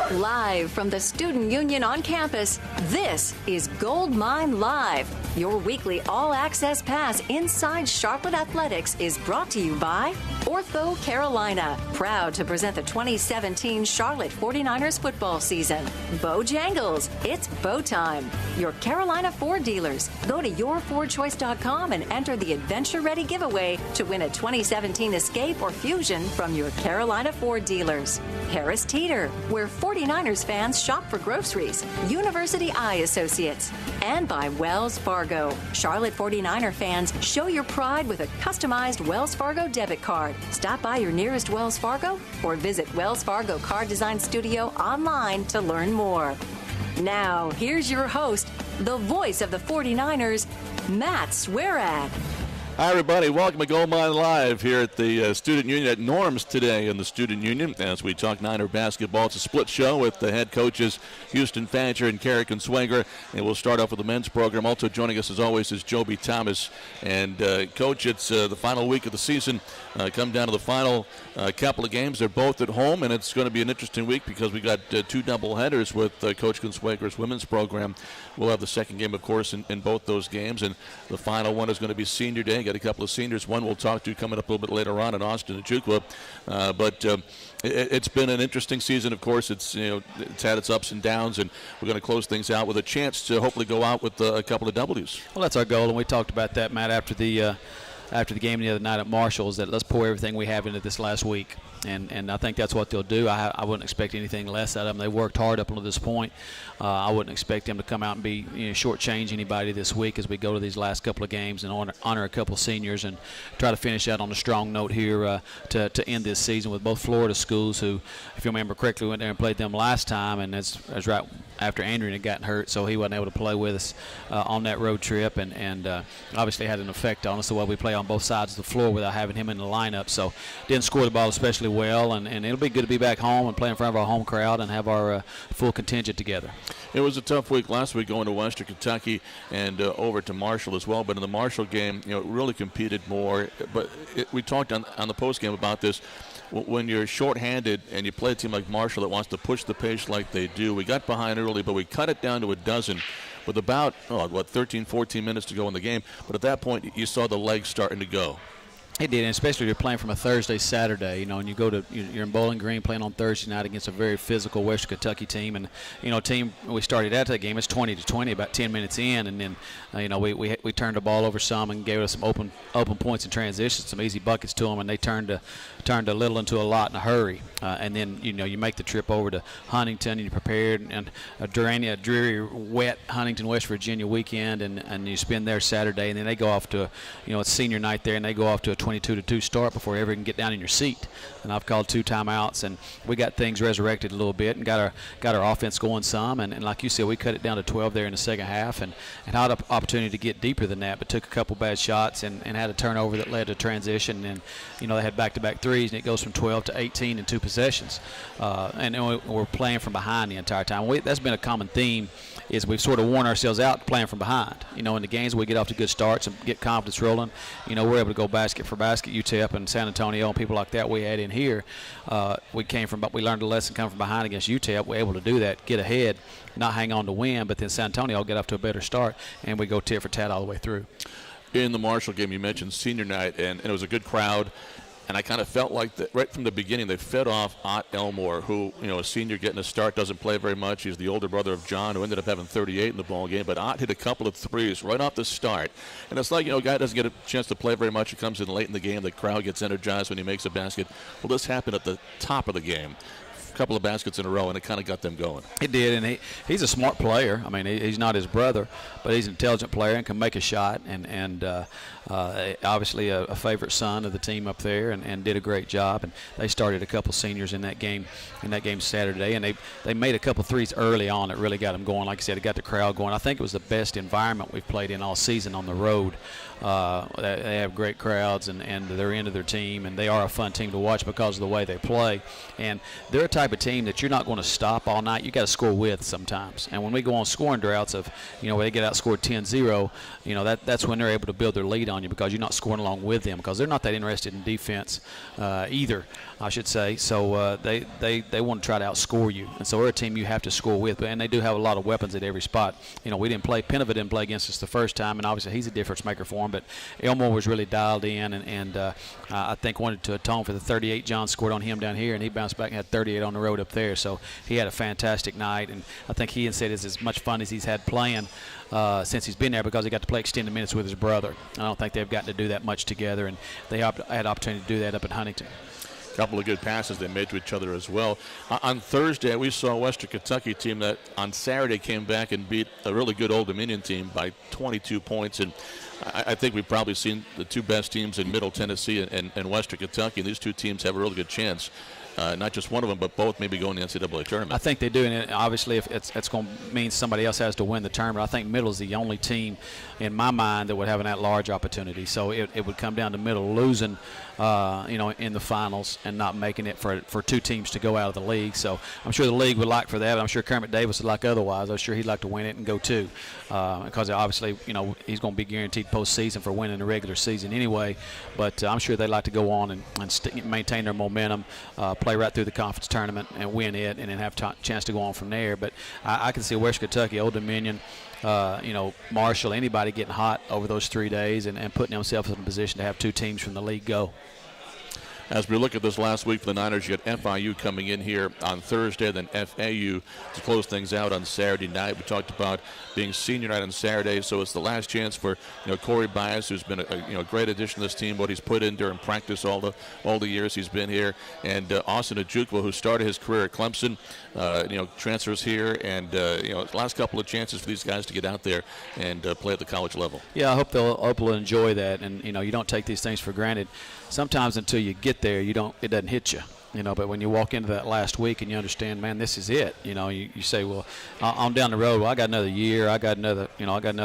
Live from the Student Union on campus, this is Gold Mine Live. Your weekly all-access pass inside Charlotte Athletics is brought to you by Ortho Carolina, proud to present the 2017 Charlotte 49ers football season. Bojangles, it's bow time. Your Carolina Ford dealers. Go to yourfordchoice.com and enter the Adventure Ready giveaway to win a 2017 Escape or Fusion from your Carolina Ford dealers. Harris Teeter, where 49ers fans shop for groceries. University Eye Associates. And by Wells Fargo. Charlotte 49er fans, show your pride with a customized Wells Fargo debit card. Stop by your nearest Wells Fargo or visit Wells Fargo Card Design Studio online to learn more. Now, here's your host, the voice of the 49ers, Matt Swerad. Hi, everybody. Welcome to Gold Mine Live here at the Student Union at Norm's today in the Student Union as we talk Niner basketball. It's a split show with the head coaches, Houston Fancher and Cara Consuegra. And we'll start off with the men's program. Also joining us, as always, is Jobey Thomas. And, Coach, it's the final week of the season. Come down to the final couple of games. They're both at home, and it's going to be an interesting week because we got two doubleheaders with Coach Consuegra's women's program. We'll have the second game, of course, in both those games. And the final one is going to be Senior Day. Got a couple of seniors. One we'll talk to coming up a little bit later on in Austin and Chukwa. But it's been an interesting season. Of course, it's had its ups and downs, and we're going to close things out with a chance to hopefully go out with a couple of W's. Well, that's our goal, and we talked about that, Matt, after the game the other night at Marshall's, that let's pour everything we have into this last week. And I think that's what they'll do. I wouldn't expect anything less out of them. They worked hard up until this point. I wouldn't expect them to come out and be shortchange anybody this week as we go to these last couple of games and honor a couple of seniors and try to finish out on a strong note here to end this season with both Florida schools who, if you remember correctly, went there and played them last time, and that's right after Andrew had gotten hurt, so he wasn't able to play with us on that road trip, and obviously had an effect on us the way we play on both sides of the floor without having him in the lineup. So didn't score the ball especially well, and it'll be good to be back home and play in front of our home crowd and have our full contingent together. It was a tough week last week going to Western Kentucky and over to Marshall as well. But in the Marshall game, really competed more. But we talked on the post game about this. When you're shorthanded and you play a team like Marshall that wants to push the pace like they do, we got behind early, but we cut it down to a dozen with about 13, 14 minutes to go in the game. But at that point, you saw the legs starting to go. It did, and especially if you're playing from a Thursday, Saturday, and you go to you're in Bowling Green playing on Thursday night against a very physical Western Kentucky team, and team we started out that game it's 20-20 about 10 minutes in, and then we turned the ball over some and gave us some open points in transition, some easy buckets to them, and they turned a little into a lot in a hurry, and then you make the trip over to Huntington and you're prepared, and a dreary, wet Huntington, West Virginia weekend, and you spend there Saturday, and then they go off to it's senior night there, and they go off to a 22-2 start before you ever can get down in your seat. And I've called 2 timeouts, and we got things resurrected a little bit and got our offense going some. And like you said, we cut it down to 12 there in the second half and had an opportunity to get deeper than that, but took a couple bad shots and had a turnover that led to transition. And, they had back-to-back threes, and it goes from 12 to 18 in 2 possessions. And we're playing from behind the entire time. That's been a common theme, is we've sort of worn ourselves out playing from behind. In the games we get off to good starts and get confidence rolling, we're able to go basket for basket. UTEP and San Antonio and people like that we had in here, we learned a lesson coming from behind against UTEP. We're able to do that, get ahead, not hang on to win, but then San Antonio get off to a better start, and we go tit for tat all the way through. In the Marshall game, you mentioned senior night, and it was a good crowd. And I kind of felt like that right from the beginning they fed off Ott Elmore, who, a senior getting a start, doesn't play very much. He's the older brother of John, who ended up having 38 in the ball game. But Ott hit a couple of threes right off the start. And it's like, a guy doesn't get a chance to play very much. He comes in late in the game. The crowd gets energized when he makes a basket. Well, this happened at the top of the game. Couple of baskets in a row, and it kind of got them going. It did, and he's a smart player. I mean, he's not his brother, but he's an intelligent player and can make a shot, and obviously a favorite son of the team up there, and did a great job. And they started a couple seniors in that game Saturday, and they made a couple threes early on that really got them going. Like I said, it got the crowd going. I think it was the best environment we've played in all season on the road. They have great crowds, and they're into their team, and they are a fun team to watch because of the way they play. And they're a type type of team that you're not going to stop all night. You got to score with sometimes. And when we go on scoring droughts of, where they get outscored 10-0, that's when they're able to build their lead on you, because you're not scoring along with them, because they're not that interested in defense either, I should say. So they want to try to outscore you. And so we're a team you have to score with. And they do have a lot of weapons at every spot. Pinova didn't play against us the first time, and obviously he's a difference maker for him. But Elmore was really dialed in, and I think wanted to atone for the 38 John scored on him down here, and he bounced back and had 38 on the road up there. So he had a fantastic night, and I think he said it's as much fun as he's had playing since he's been there, because he got to play extended minutes with his brother. I don't think they've gotten to do that much together, and they had opportunity to do that up at Huntington. A couple of good passes they made to each other as well. On Thursday, we saw a Western Kentucky team that on Saturday came back and beat a really good Old Dominion team by 22 points. And I think we've probably seen the two best teams in Middle Tennessee and Western Kentucky. And these two teams have a really good chance. Not just one of them, but both maybe going to the NCAA tournament. I think they do, and obviously if it's going to mean somebody else has to win the tournament. I think Middle's the only team in my mind that would have an at-large opportunity. So it would come down to Middle losing, in the finals and not making it for two teams to go out of the league. So I'm sure the league would like for that. I'm sure Kermit Davis would like otherwise. I'm sure he'd like to win it and go too, because obviously he's going to be guaranteed postseason for winning the regular season anyway. But I'm sure they'd like to go on and maintain their momentum, play right through the conference tournament and win it, and then have a chance to go on from there. But I can see West Kentucky, Old Dominion, Marshall, anybody getting hot over those 3 days and putting themselves in a position to have two teams from the league go. As we look at this last week for the Niners, you got FIU coming in here on Thursday, then FAU to close things out on Saturday night. We talked about being senior night on Saturday, so it's the last chance for Corey Bias, who's been a great addition to this team. What he's put in during practice all the years he's been here, and Austin Ojukwu, who started his career at Clemson, transfers here, and last couple of chances for these guys to get out there and play at the college level. Yeah, I hope they'll enjoy that, and you don't take these things for granted. Sometimes until you get there, it doesn't hit you. But when you walk into that last week and you understand, man, this is it. You say, well, I'm down the road. Well, I got another year. I got another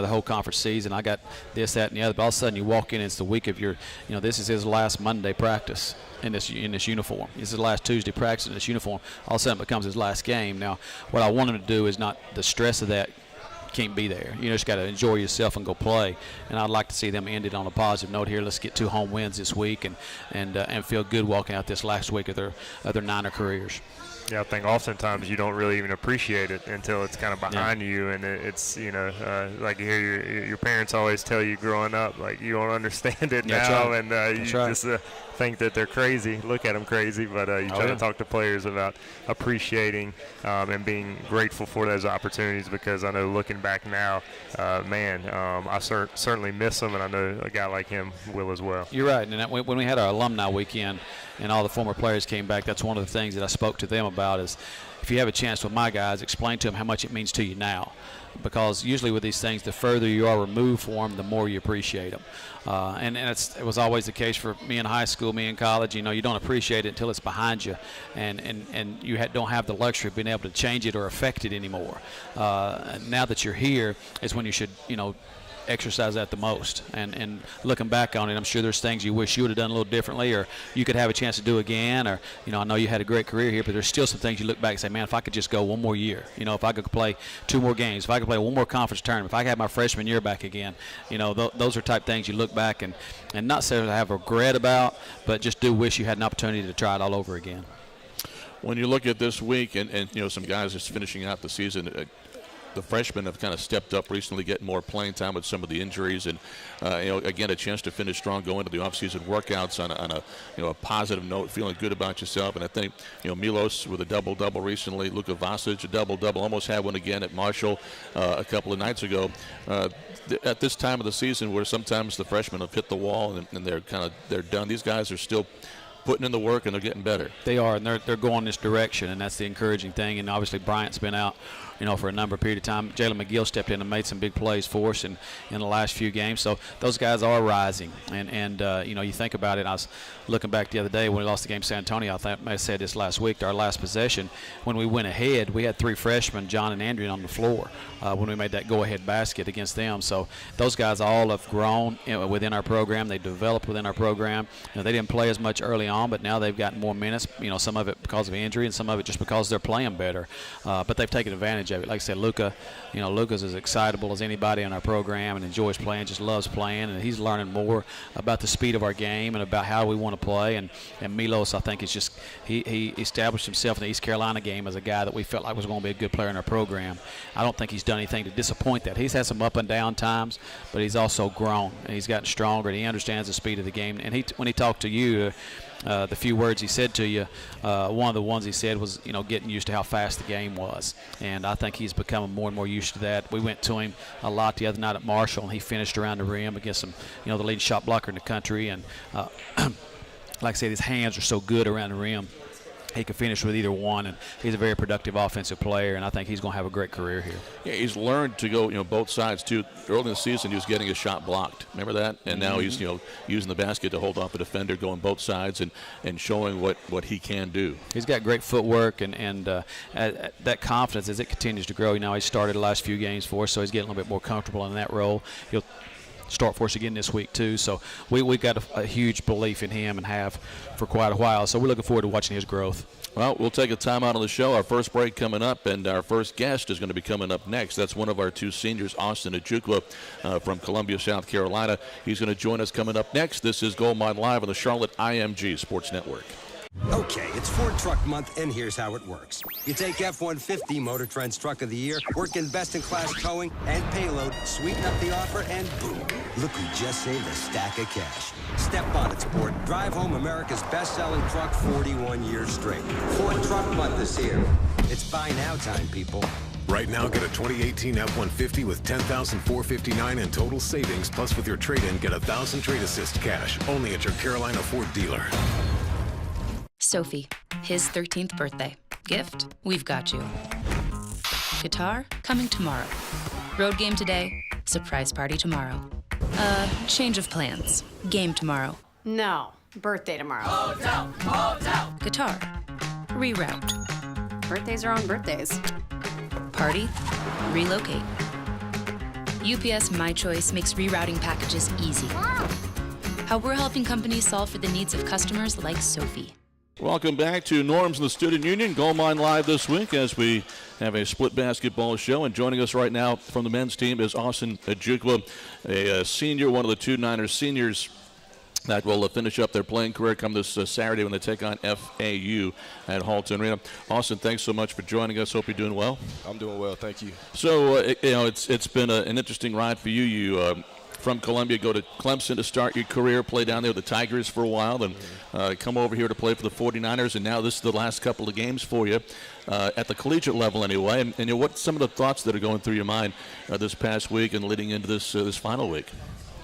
whole conference season. I got this, that, and the other. But all of a sudden you walk in, it's the week of your, this is his last Monday practice in this uniform. This is the last Tuesday practice in this uniform. All of a sudden it becomes his last game. Now, what I want him to do is not the stress of that. Can't be there. You just got to enjoy yourself and go play. And I'd like to see them end it on a positive note here. Let's get 2 home wins this week and feel good walking out this last week of their Niner careers. Yeah, I think oftentimes you don't really even appreciate it until it's kind of behind you, and it's like you hear your parents always tell you growing up, like you don't understand it now, right. And you just think that they're crazy, look at them crazy, but you try to talk to players about appreciating and being grateful for those opportunities, because I know looking back now, I certainly miss them, and I know a guy like him will as well. You're right, and when we had our alumni weekend and all the former players came back, that's one of the things that I spoke to them about is if you have a chance with my guys, explain to them how much it means to you now. Because usually with these things, the further you are removed from them, the more you appreciate them. And it was always the case for me in high school, me in college. You don't appreciate it until it's behind you, and you don't have the luxury of being able to change it or affect it anymore. Now that you're here is when you should, exercise that the most, and looking back on it, I'm sure there's things you wish you would have done a little differently, or you could have a chance to do again, or I know you had a great career here, but there's still some things you look back and say, man, if I could just go one more year, if I could play 2 more games, if I could play one more conference tournament, if I could have my freshman year back again, those are type things you look back and not necessarily have regret about, but just do wish you had an opportunity to try it all over again. When you look at this week and some guys just finishing out the season, the freshmen have kind of stepped up recently, getting more playing time with some of the injuries, and again, a chance to finish strong, go into the offseason workouts on a positive note, feeling good about yourself. And I think Milos with a double-double recently, Luka Vasic a double-double, almost had one again at Marshall a couple of nights ago. At this time of the season, where sometimes the freshmen have hit the wall and they're done, these guys are still putting in the work and they're getting better. They are, and they're going this direction, and that's the encouraging thing. And obviously Bryant's been out for a number of period of time. Jalen McGill stepped in and made some big plays for us in the last few games. So those guys are rising. And you think about it. I was looking back the other day when we lost the game to San Antonio. I think I may have said this last week, our last possession. When we went ahead, we had 3 freshmen, John and Andrew, on the floor when we made that go-ahead basket against them. So those guys all have grown within our program. They developed within our program. They didn't play as much early on, but now they've gotten more minutes, some of it because of injury and some of it just because they're playing better. But they've taken advantage of it. Like I said, Luka's as excitable as anybody in our program and enjoys playing, just loves playing, and he's learning more about the speed of our game and about how we want to play. And Milos, I think, is just he established himself in the East Carolina game as a guy that we felt like was going to be a good player in our program. I don't think he's done anything to disappoint that. He's had some up and down times, but he's also grown and he's gotten stronger and he understands the speed of the game. And when he talked to you, the few words he said to you, one of the ones he said was, getting used to how fast the game was. And I think he's becoming more and more used to that. We went to him a lot the other night at Marshall, and he finished around the rim against some, the leading shot blocker in the country. And like I said, his hands are so good around the rim. He can finish with either one, and he's a very productive offensive player, and I think he's going to have a great career here. Yeah, he's learned to go, both sides, too. Early in the season, he was getting his shot blocked. Remember that? And now he's, using the basket to hold off a defender, going both sides and showing what he can do. He's got great footwork and that confidence as it continues to grow. He started the last few games for us, so he's getting a little bit more comfortable in that role. He'll start for us again this week too, so we got a huge belief in him and have for quite a while, so we're looking forward to watching his growth. Well, we'll take a time out on the show. Our first break coming up, and our first guest is going to be coming up next. That's one of our two seniors, Austin Ejikwa from Columbia, South Carolina. He's going to join us coming up next. This is Gold Mine Live on the Charlotte IMG Sports Network. Okay, it's Ford Truck Month, and here's how it works. You take F-150, Motor Trend's Truck of the Year, work in best-in-class towing and payload, sweeten up the offer, and boom, look who just saved a stack of cash. Step on it, sport. Drive home America's best-selling truck 41 years straight. Ford Truck Month is here. It's buy now time, people. Right now, get a 2018 F-150 with $10,459 in total savings, plus with your trade-in, get $1,000 trade assist cash, only at your Carolina Ford dealer. Sophie, his 13th birthday. Gift, we've got you. Guitar, coming tomorrow. Road game today, surprise party tomorrow. Change of plans. Game tomorrow. No, birthday tomorrow. Hotel. Guitar, reroute. Birthdays are on birthdays. Party, relocate. UPS My Choice makes rerouting packages easy. How we're helping companies solve for the needs of customers like Sophie. Welcome back to Norms and the Student Union. Gold Mine Live this week as we have a split basketball show. And joining us right now from the men's team is Austin Ejikwa, a senior, one of the two Niners seniors that will finish up their playing career come this Saturday when they take on FAU at Halton Arena. Austin, thanks so much for joining us. Hope you're doing well. I'm doing well, thank you. So, it's been an interesting ride for you. You from Columbia, go to Clemson to start your career, play down there with the Tigers for a while, then come over here to play for the 49ers, and now this is the last couple of games for you at the collegiate level anyway. And what's some of the thoughts that are going through your mind this past week and leading into this final week?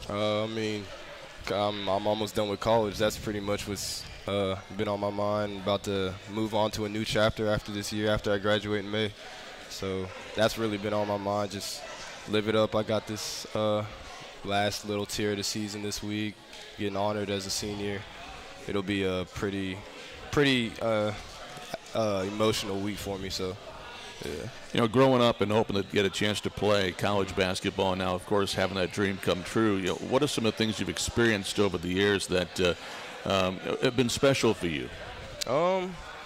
I'm almost done with college. That's pretty much what's been on my mind. About to move on to a new chapter after this year, after I graduate in May. So that's really been on my mind, just live it up. I got this last little tier of the season this week, getting honored as a senior. It'll be a pretty emotional week for me, so yeah. Growing up and hoping to get a chance to play college basketball, now of course having that dream come true, what are some of the things you've experienced over the years that have been special for you?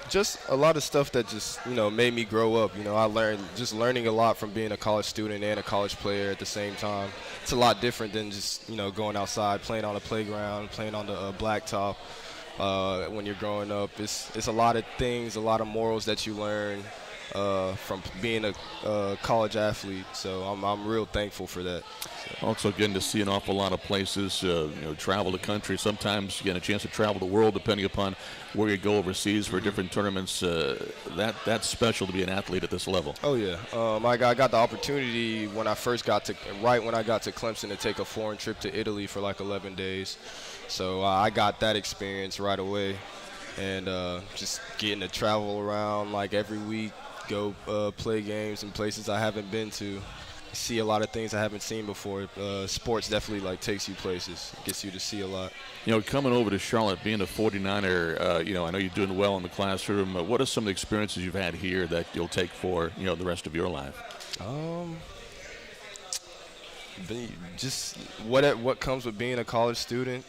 Just a lot of stuff that just, made me grow up. I learning a lot from being a college student and a college player at the same time. It's a lot different than just, going outside, playing on a playground, playing on the blacktop when you're growing up. It's a lot of things, a lot of morals that you learn from being a college athlete. So I'm real thankful for that. Also getting to see an awful lot of places, travel the country. Sometimes you get a chance to travel the world depending upon where you go overseas for different tournaments. That's special to be an athlete at this level. Oh, yeah. I got the opportunity when I got to Clemson to take a foreign trip to Italy for like 11 days. So I got that experience right away. And just getting to travel around like every week, go play games in places I haven't been to. See a lot of things I haven't seen before. Sports definitely takes you places, gets you to see a lot. Coming over to Charlotte, being a 49er, I know you're doing well in the classroom. What are some of the experiences you've had here that you'll take for the rest of your life? Just what comes with being a college student,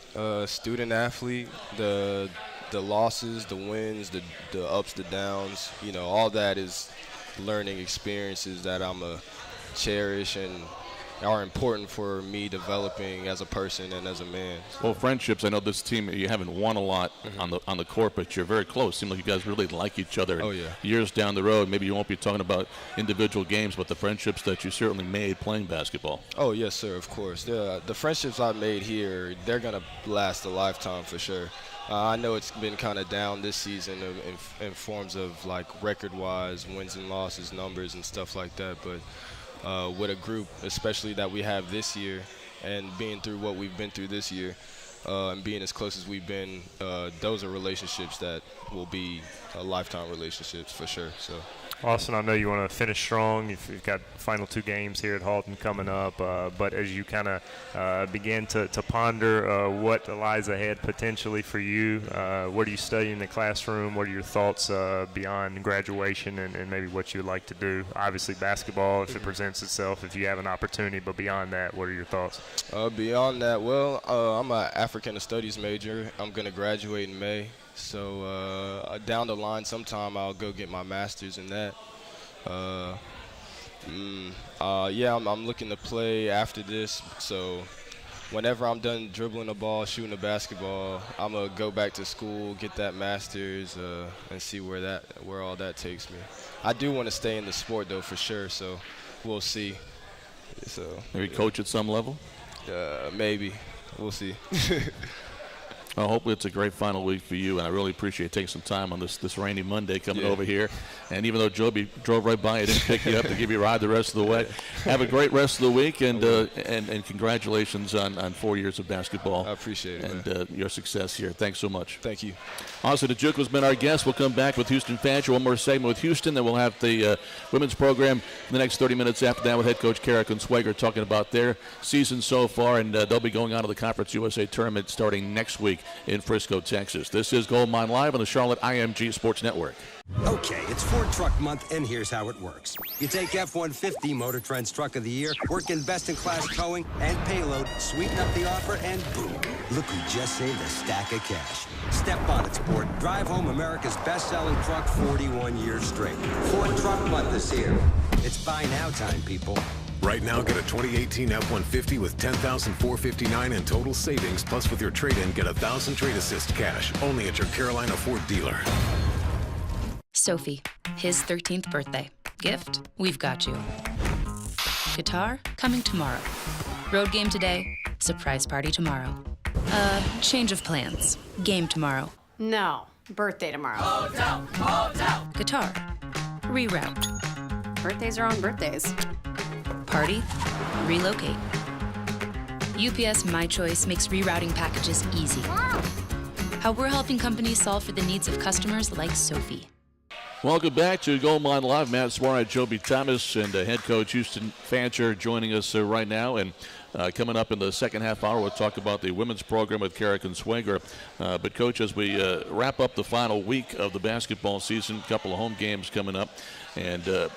student athlete, the the losses, the wins, the ups, the downs, all that is learning experiences that I'm a cherish and are important for me developing as a person and as a man. Well, friendships, I know this team, you haven't won a lot on the court, but you're very close. Seems like you guys really like each other. Oh, yeah. Years down the road, maybe you won't be talking about individual games, but the friendships that you certainly made playing basketball. Oh, yes, sir, of course. The friendships I've made here, they're going to last a lifetime for sure. I know it's been kind of down this season in forms of, like, record-wise, wins and losses, numbers, and stuff like that, but with a group, especially that we have this year, and being through what we've been through this year, and being as close as we've been, those are relationships that will be lifetime relationships for sure. So, Austin, I know you want to finish strong. You've got final 2 games here at Halton coming up, but as you kind of begin to ponder what lies ahead potentially for you, what are you studying in the classroom? What are your thoughts beyond graduation and maybe what you would like to do? Obviously basketball, if it presents itself, if you have an opportunity, but beyond that, what are your thoughts? Beyond that, well, I'm an African Studies major. I'm going to graduate in May. So down the line sometime I'll go get my master's in that. I'm looking to play after this. So whenever I'm done dribbling the ball, shooting the basketball, I'm going to go back to school, get that master's, and see where all that takes me. I do want to stay in the sport, though, for sure, so we'll see. So maybe coach at some level? Maybe. We'll see. Well, hopefully it's a great final week for you, and I really appreciate taking some time on this rainy Monday coming over here. And even though Jobey drove right by, he didn't pick you up to give you a ride the rest of the way. Have a great rest of the week, and congratulations on 4 years of basketball. I appreciate it, and your success here. Thanks so much. Thank you. Austin Ojukwu has been our guest. We'll come back with Houston Fancher. One more segment with Houston, then we'll have the women's program in the next 30 minutes after that with head coach Cara Consuegra talking about their season so far, and they'll be going on to the Conference USA tournament starting next week in Frisco, Texas. This is Gold Mine Live on the Charlotte IMG Sports Network. Okay, it's Ford Truck Month, and here's how it works. You take F-150 Motor Trend's Truck of the Year, work in best-in-class towing and payload, sweeten up the offer, and boom, look who just saved a stack of cash. Step on it, sport. Drive home America's best-selling truck 41 years straight. Ford Truck Month is here. It's buy now time, people. Right now, get a 2018 F-150 with $10,459 in total savings. Plus, with your trade-in, get $1,000 trade assist cash. Only at your Carolina Ford dealer. Sophie, his 13th birthday. Gift, we've got you. Guitar, coming tomorrow. Road game today, surprise party tomorrow. Change of plans. Game tomorrow. No, birthday tomorrow. Hotel. Guitar, reroute. Birthdays are on birthdays. Party, relocate. UPS My Choice makes rerouting packages easy. How we're helping companies solve for the needs of customers like Sophie. Welcome back to Gold Mine Live. Matt Suarez, Jobey Thomas, and head coach Houston Fancher joining us right now. And coming up in the second half hour, we'll talk about the women's program with Cara Consuegra. But, Coach, as we wrap up the final week of the basketball season, a couple of home games coming up. And,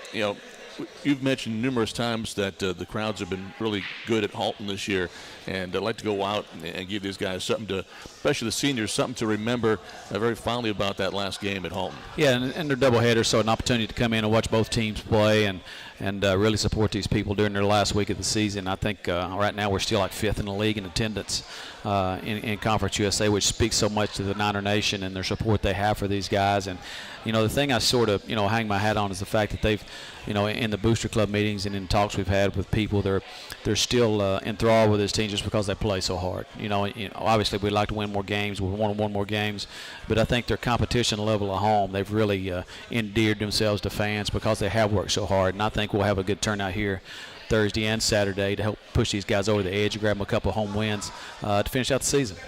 you've mentioned numerous times that the crowds have been really good at Halton this year, and I'd like to go out and give these guys something to, especially the seniors, something to remember very fondly about that last game at Halton. Yeah, and they're doubleheaders, so an opportunity to come in and watch both teams play and really support these people during their last week of the season. I think right now we're still like 5th in the league in attendance in Conference USA, which speaks so much to the Niner Nation and their support they have for these guys. And, the thing I sort of, hang my hat on is the fact that they've, in the Booster Club meetings and in talks we've had with people, they're still enthralled with this team just because they play so hard. Obviously we'd like to win more games. We want to win more games. But I think their competition level at home, they've really endeared themselves to fans because they have worked so hard. And I think we'll have a good turnout here Thursday and Saturday to help push these guys over the edge and grab them a couple of home wins to finish out the season.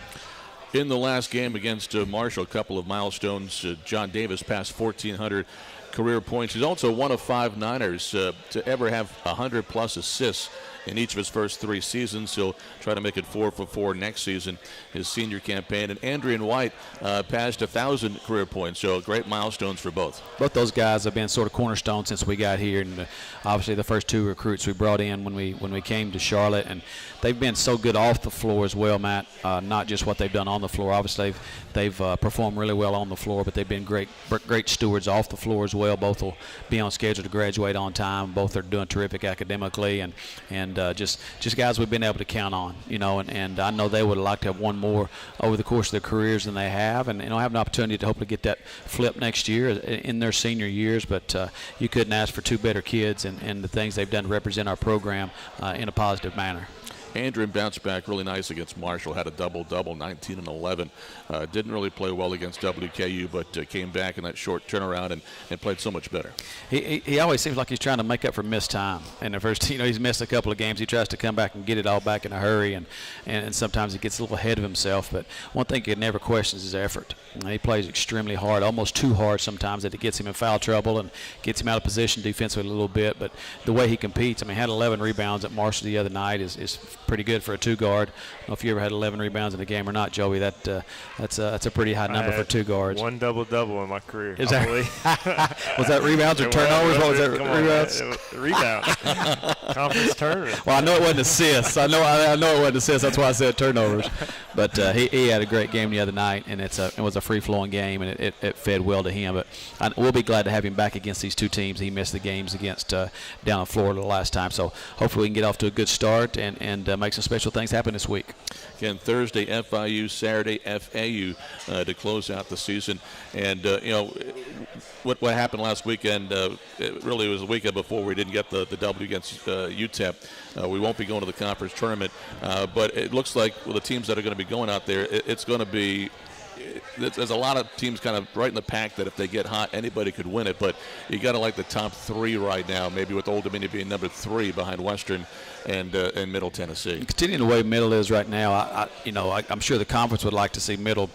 In the last game against Marshall, a couple of milestones. John Davis passed 1,400 career points. He's also one of 5 Niners to ever have 100-plus assists in each of his first 3 seasons. He'll try to make it 4 for 4 next season, his senior campaign. And Andrian White passed 1,000 career points, so great milestones for both. Both those guys have been sort of cornerstones since we got here, and obviously the first 2 recruits we brought in when we came to Charlotte, and they've been so good off the floor as well, Matt. Not just what they've done on the floor. Obviously, they've performed really well on the floor, but they've been great stewards off the floor as well. Both will be on schedule to graduate on time. Both are doing terrific academically, and just guys we've been able to count on, and I know they would like to have one more over the course of their careers than they have, and have an opportunity to hopefully get that flip next year in their senior years. But you couldn't ask for 2 better kids, and the things they've done to represent our program in a positive manner. Andrew bounced back really nice against Marshall, had a double-double, 19 and 11. Didn't really play well against WKU, but came back in that short turnaround and played so much better. He always seems like he's trying to make up for missed time. And at first, he's missed a couple of games. He tries to come back and get it all back in a hurry, and sometimes he gets a little ahead of himself. But one thing you never question is his effort. He plays extremely hard, almost too hard sometimes, that it gets him in foul trouble and gets him out of position defensively a little bit. But the way he competes, had 11 rebounds at Marshall the other night is pretty good for a 2-guard. I don't know if you ever had 11 rebounds in a game or not, Joey. That's a pretty high number for 2 guards. 1 double-double in my career. Is that was that rebounds or turnovers? What was that? Rebounds? Rebounds. Conference tournament. Well, I know it wasn't assists. I know it wasn't assists. That's why I said turnovers. But he had a great game the other night, and it was a free-flowing game, and it fed well to him. But we'll be glad to have him back against these 2 teams. He missed the games against down in Florida the last time. So hopefully we can get off to a good start and make some special things happen this week. Again, Thursday FIU, Saturday FAU to close out the season. And, what happened last weekend, it really was the weekend before we didn't get the W against UTEP. We won't be going to the conference tournament. But it looks like the teams that are going to be going out there, it's going to be there's a lot of teams kind of right in the pack that if they get hot, anybody could win it. But you got to like the top 3 right now, maybe with Old Dominion being number 3 behind Western and Middle Tennessee. Continuing the way Middle is right now, I'm sure the conference would like to see Middle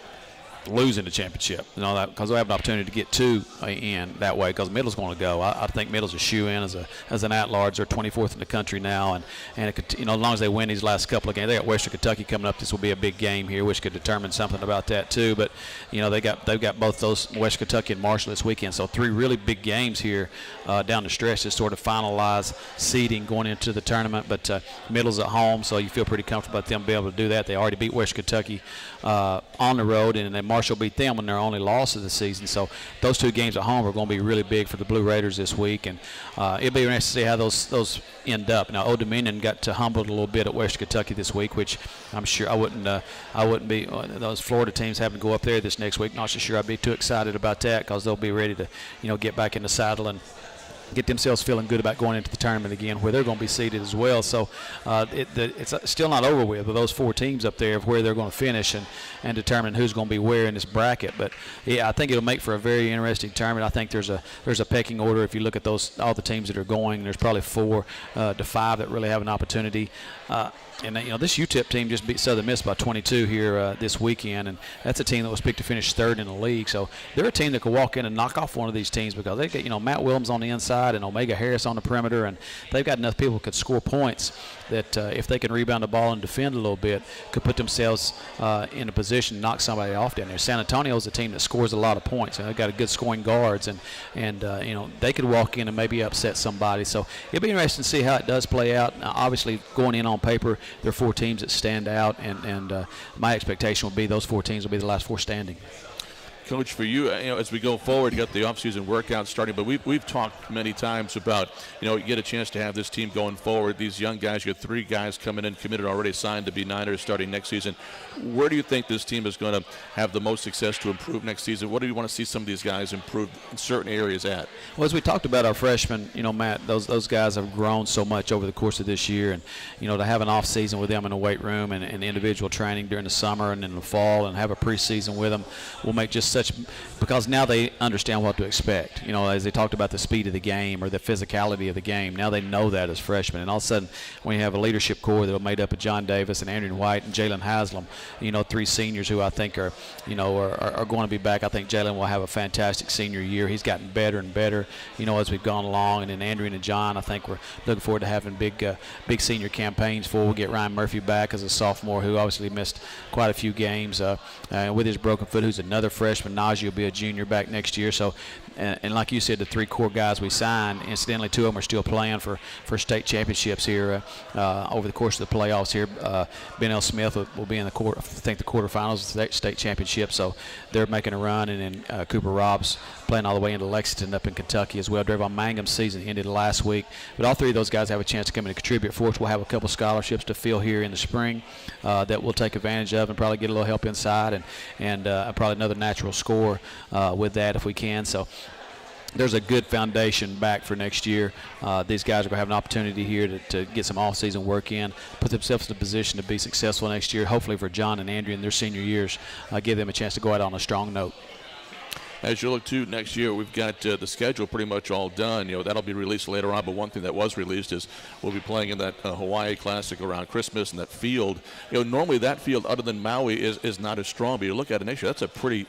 losing the championship, because they have an opportunity to get 2 in that way, because Middle's going to go. I think Middle's a shoe-in as an at-large. They're 24th in the country now, and as long as they win these last couple of games, they got Western Kentucky coming up. This will be a big game here, which could determine something about that too. But they've got both those, Western Kentucky and Marshall, this weekend. So 3 really big games here down the stretch to sort of finalize seeding going into the tournament. But Middle's at home, so you feel pretty comfortable about them being able to do that. They already beat Western Kentucky on the road, and then Marshall beat them in their only loss of the season. So those 2 games at home are going to be really big for the Blue Raiders this week, and it'll be interesting to see how those end up. Now, Old Dominion got humbled a little bit at Western Kentucky this week, which I'm sure I wouldn't be. Those Florida teams having to go up there this next week. Not so sure I'd be too excited about that, because they'll be ready to get back in the saddle and get themselves feeling good about going into the tournament again, where they're going to be seeded as well. So it's still not over with those 4 teams up there of where they're going to finish and determine who's going to be where in this bracket. But yeah, I think it'll make for a very interesting tournament. I think there's a pecking order. If you look at all the teams that are going, there's probably 4 to 5 that really have an opportunity. And this UTEP team just beat Southern Miss by 22 here this weekend, and that's a team that was picked to finish 3rd in the league. So they're a team that could walk in and knock off one of these teams, because they get Matt Williams on the inside and Omega Harris on the perimeter, and they've got enough people who could score points that if they can rebound the ball and defend a little bit, could put themselves in a position to knock somebody off down there. San Antonio's a team that scores a lot of points, and they've got a good scoring guards, and they could walk in and maybe upset somebody. So it'll be interesting to see how it does play out. Now, obviously, going in on paper, there are 4 teams that stand out, and my expectation will be those 4 teams will be the last 4 standing. Coach, for you, as we go forward, you got the offseason workouts starting, but we've talked many times about, you get a chance to have this team going forward. These young guys, you got 3 guys coming in, committed already, signed to be Niners starting next season. Where do you think this team is going to have the most success to improve next season? What do you want to see some of these guys improve in certain areas at? Well, as we talked about our freshmen, Matt, those guys have grown so much over the course of this year, and to have an off season with them in the weight room and individual training during the summer and in the fall, and have a preseason with them will make just such because now they understand what to expect. You know, as they talked about the speed of the game or the physicality of the game, now they know that as freshmen. And all of a sudden, when you have a leadership core that are made up of John Davis and Andrew White and Jalen Haslam, you know, 3 seniors who I think are going to be back. I think Jalen will have a fantastic senior year. He's gotten better and better, you know, as we've gone along. And then Andrew and John, I think we're looking forward to having big senior campaigns for. We'll get Ryan Murphy back as a sophomore who obviously missed quite a few games with his broken foot, who's another freshman. Najee will be a junior back next year. So, and like you said, the 3 core guys we signed, incidentally, 2 of them are still playing for state championships here over the course of the playoffs here. Ben L. Smith will be in the quarterfinals of the state championship. So they're making a run, and then Cooper Robb's playing all the way into Lexington up in Kentucky as well. Dervon Mangum's season ended last week. But all 3 of those guys have a chance to come in and contribute for us. We'll have a couple scholarships to fill here in the spring that we'll take advantage of and probably get a little help inside and probably another natural score with that if we can. So there's a good foundation back for next year. These guys are going to have an opportunity here to get some off-season work in, put themselves in a position to be successful next year. Hopefully for John and Andrew in their senior years, give them a chance to go out on a strong note. As you look to next year, we've got the schedule pretty much all done. You know, that'll be released later on, but one thing that was released is we'll be playing in that Hawaii Classic around Christmas, and that field, you know, normally that field other than Maui is not as strong, but you look at it next year, that's a pretty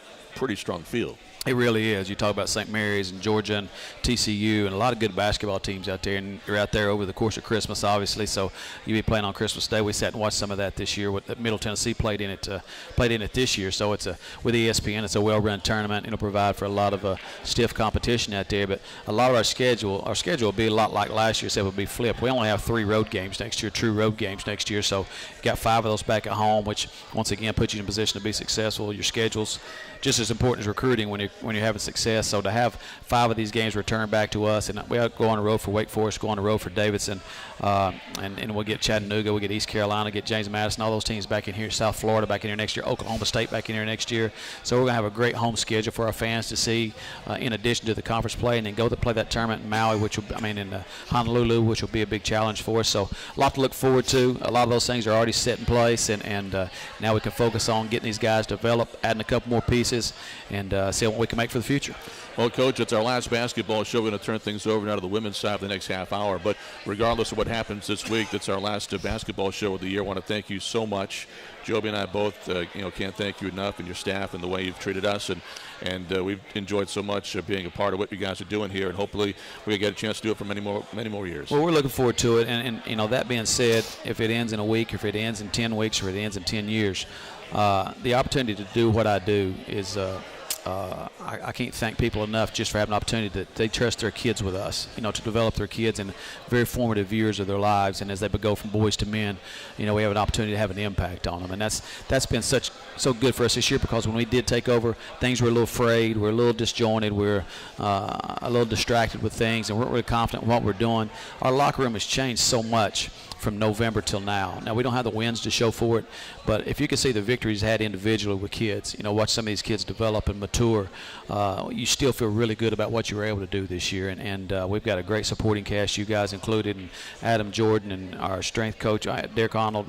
strong field. It really is. You talk about St. Mary's and Georgia and TCU and a lot of good basketball teams out there, and you're out there over the course of Christmas, obviously. So you'll be playing on Christmas Day. We sat and watched some of that this year. Middle Tennessee played in it this year. So it's with ESPN, it's a well-run tournament. It'll provide for a lot of stiff competition out there. But a lot of our schedule will be a lot like last year. Except it'll be flipped. We only have 3 road games next year, true road games next year. So you've got 5 of those back at home, which once again puts you in a position to be successful. Your schedule's just as important as recruiting when you're having success. So to have 5 of these games returned back to us, and we'll go on the road for Wake Forest, go on the road for Davidson, and we'll get Chattanooga, we'll get East Carolina, get James Madison, all those teams back in here, South Florida back in here next year, Oklahoma State back in here next year. So we're going to have a great home schedule for our fans to see in addition to the conference play, and then go to play that tournament in Maui, in Honolulu, which will be a big challenge for us. So a lot to look forward to. A lot of those things are already set in place, and now we can focus on getting these guys developed, adding a couple more pieces, and see what we can make for the future. Well, Coach, it's our last basketball show. We're going to turn things over now to the women's side for the next half hour. But regardless of what happens this week, that's our last basketball show of the year. I want to thank you so much. Jobey and I both can't thank you enough, and your staff, and the way you've treated us. And we've enjoyed so much being a part of what you guys are doing here. And hopefully we get a chance to do it for many more years. Well, we're looking forward to it. And that being said, if it ends in a week, if it ends in 10 weeks, or it ends in 10 years, the opportunity to do what I do is I can't thank people enough just for having an opportunity that they trust their kids with us, to develop their kids in very formative years of their lives. And as they go from boys to men, we have an opportunity to have an impact on them. And that's been so good for us this year, because when we did take over, things were a little frayed, we're a little disjointed, we're a little distracted with things, and we're really confident in what we're doing. Our locker room has changed so much from November till now. Now, we don't have the wins to show for it, but if you can see the victories had individually with kids, watch some of these kids develop and mature, you still feel really good about what you were able to do this year. And we've got a great supporting cast, you guys included, and Adam Jordan and our strength coach, Derek Arnold.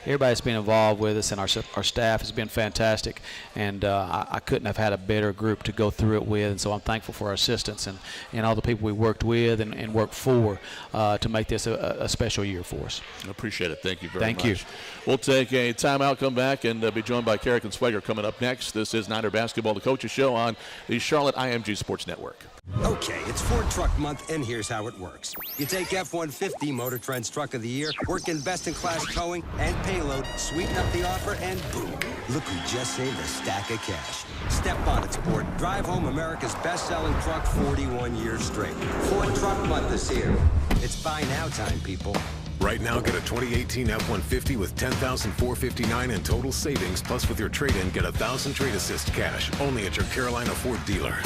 Everybody's been involved with us, and our staff has been fantastic. And I couldn't have had a better group to go through it with. And so I'm thankful for our assistants and all the people we worked with and worked for to make this a special year for us. I appreciate it. Thank you very much. Thank you. We'll take a timeout, come back, and be joined by Cara Consuegra coming up next. This is Niner Basketball, the Coaches Show on the Charlotte IMG Sports Network. Okay, it's Ford Truck Month, and here's how it works. You take F-150 Motor Trend's Truck of the Year, work in best-in-class towing and payload, sweeten up the offer, and boom, look who just saved a stack of cash. Step on it, sport. Drive home America's best-selling truck 41 years straight. Ford Truck Month is here. It's buy now time, people. Right now, get a 2018 F-150 with $10,459 in total savings. Plus, with your trade-in, get $1,000 trade assist cash. Only at your Carolina Ford dealer.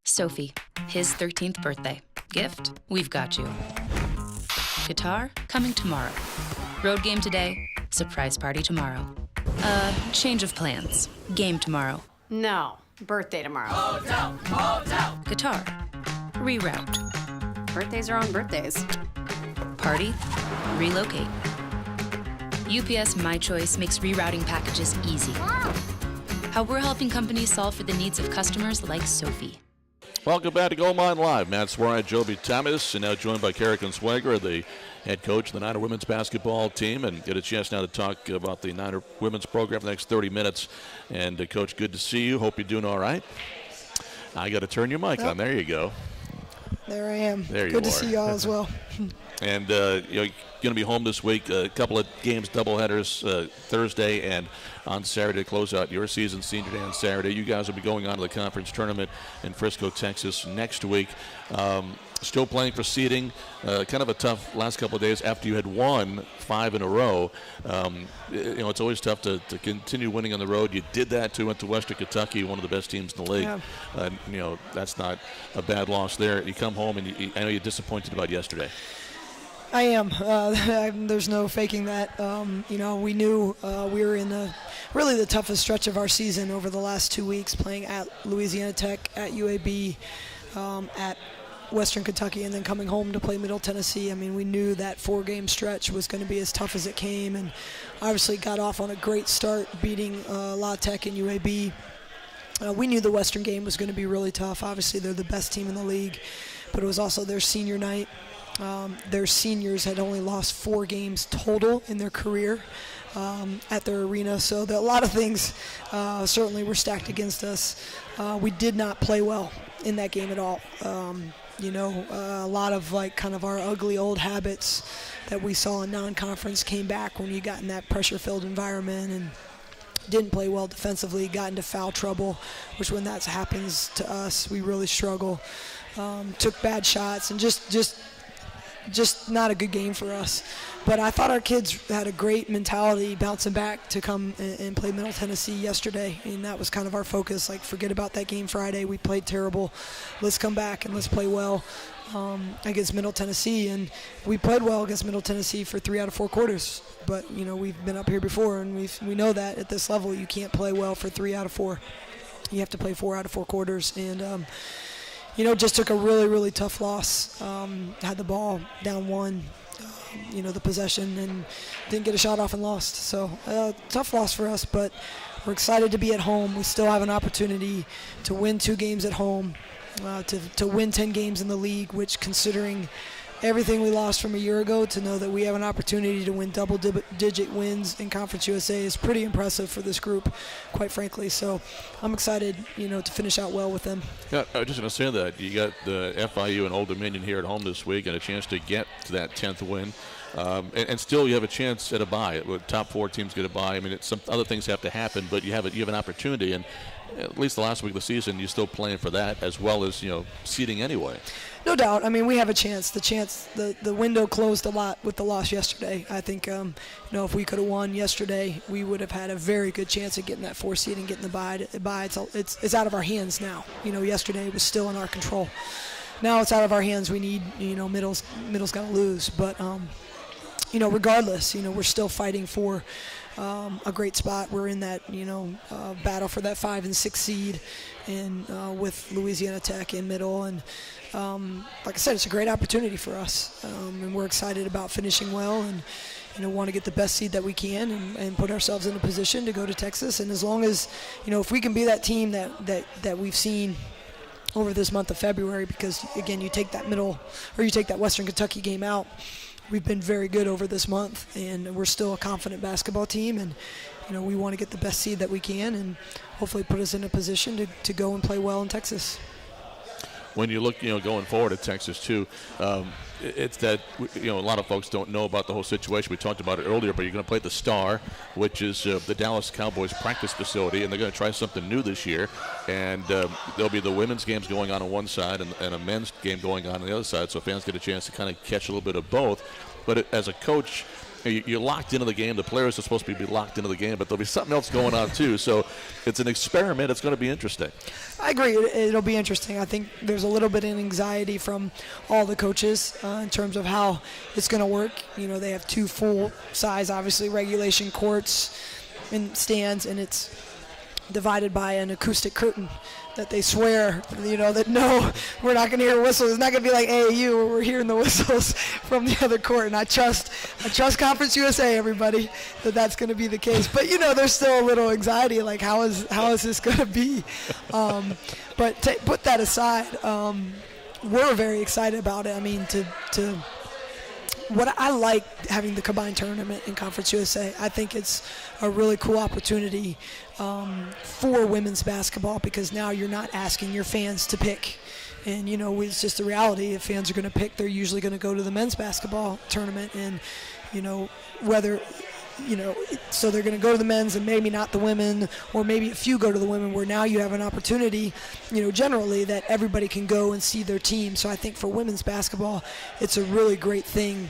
Sophie, his 13th birthday. Gift, we've got you. Guitar, coming tomorrow. Road game today, surprise party tomorrow. Change of plans. Game tomorrow. No, birthday tomorrow. Hotel. Guitar, reroute. Birthdays are on birthdays. Party, relocate. UPS My Choice makes rerouting packages easy. how we're helping companies solve for the needs of customers like Sophie. Welcome back to Gold Mine Live. Matt Swarad, Jobey Thomas, and now joined by Cara Consuegra, the head coach of the Niner women's basketball team, and get a chance now to talk about the Niner women's program for the next 30 minutes. And, Coach, good to see you. Hope you're doing all right. I got to turn your mic on. There you go. There I am. There you Good are. to see you all as well. And you're going to be home this week. A couple of games, doubleheaders Thursday and on Saturday to close out your season, Senior Day on Saturday. You guys will be going on to the conference tournament in Frisco, Texas next week. Still playing for seeding. Kind of a tough last couple of days after you had won 5 in a row. It's always tough to continue winning on the road. You did that too. Went to Western Kentucky, one of the best teams in the league. Yeah. That's not a bad loss there. You come home and I know you're disappointed about yesterday. I am. There's no faking that. We knew we were in really the toughest stretch of our season over the last 2 weeks, playing at Louisiana Tech, at UAB, at Western Kentucky, and then coming home to play Middle Tennessee. I mean, we knew that 4-game stretch was going to be as tough as it came, and obviously got off on a great start, beating La Tech and UAB. We knew the Western game was going to be really tough. Obviously, they're the best team in the league, but it was also their senior night. Their seniors had only lost 4 games total in their career at their arena, so a lot of things certainly were stacked against us. We did not play well in that game at all. A lot of kind of our ugly old habits that we saw in non-conference came back when you got in that pressure-filled environment and didn't play well defensively, got into foul trouble, which when that happens to us, we really struggle. Took bad shots and just not a good game for us. But I thought our kids had a great mentality bouncing back to come and play Middle Tennessee yesterday, and that was kind of our focus. Forget about that game Friday. We played terrible. Let's come back and let's play well against Middle Tennessee. And we played well against Middle Tennessee for 3 out of 4 quarters. But, we've been up here before, and we know that at this level you can't play well for 3 out of 4. You have to play 4 out of 4 quarters. And, just took a really, really tough loss. Had the ball down 1, the possession, and didn't get a shot off and lost. So tough loss for us, but we're excited to be at home. We still have an opportunity to win 2 games at home, to win 10 games in the league, which, considering everything we lost from a year ago, to know that we have an opportunity to win double-digit wins in Conference USA is pretty impressive for this group, quite frankly. So I'm excited, to finish out well with them. Yeah, I was just going to say that. You got the FIU and Old Dominion here at home this week and a chance to get to that 10th win. And still you have a chance at a bye. Top 4 teams get a bye. I mean, some other things have to happen, but you have an opportunity. And at least the last week of the season, you're still playing for that as well as, seeding anyway. No doubt. I mean, we have a chance. The window closed a lot with the loss yesterday. I think, if we could have won yesterday, we would have had a very good chance of getting that 4 seed and getting the bye. It's out of our hands now. Yesterday was still in our control. Now it's out of our hands. We need, Middle's got to lose. But, regardless, we're still fighting for a great spot. We're in that, battle for that 5 and 6 seed, and with Louisiana Tech in Middle. And like I said, it's a great opportunity for us, and we're excited about finishing well, and want to get the best seed that we can, and put ourselves in a position to go to Texas. And as long as, if we can be that team that we've seen over this month of February, because again, you take that Western Kentucky game out, we've been very good over this month, and we're still a confident basketball team, and we want to get the best seed that we can, and hopefully put us in a position to go and play well in Texas. When you look, going forward at Texas too, it's that, a lot of folks don't know about the whole situation. We talked about it earlier, but you're going to play at the Star, which is the Dallas Cowboys practice facility, and they're going to try something new this year. And there'll be the women's games going on one side and a men's game going on the other side, so fans get a chance to kind of catch a little bit of both. But as a coach, you're locked into the game. The players are supposed to be locked into the game, but there'll be something else going on too. So it's an experiment. It's going to be interesting. I agree. It'll be interesting. I think there's a little bit of anxiety from all the coaches in terms of how it's going to work. They have 2 full-size, obviously, regulation courts and stands, and it's divided by an acoustic curtain that they swear, that no, we're not going to hear whistles. It's not going to be like AAU where we're hearing the whistles from the other court. And I trust Conference USA, everybody, that's going to be the case. But, there's still a little anxiety, like how is this going to be? But put that aside, we're very excited about it. I mean, what I like having the combined tournament in Conference USA, I think it's a really cool opportunity for women's basketball, because now you're not asking your fans to pick. And, it's just the reality. If fans are going to pick, they're usually going to go to the men's basketball tournament. And, so they're going to go to the men's and maybe not the women, or maybe a few go to the women, where now you have an opportunity, generally that everybody can go and see their team. So I think for women's basketball, it's a really great thing.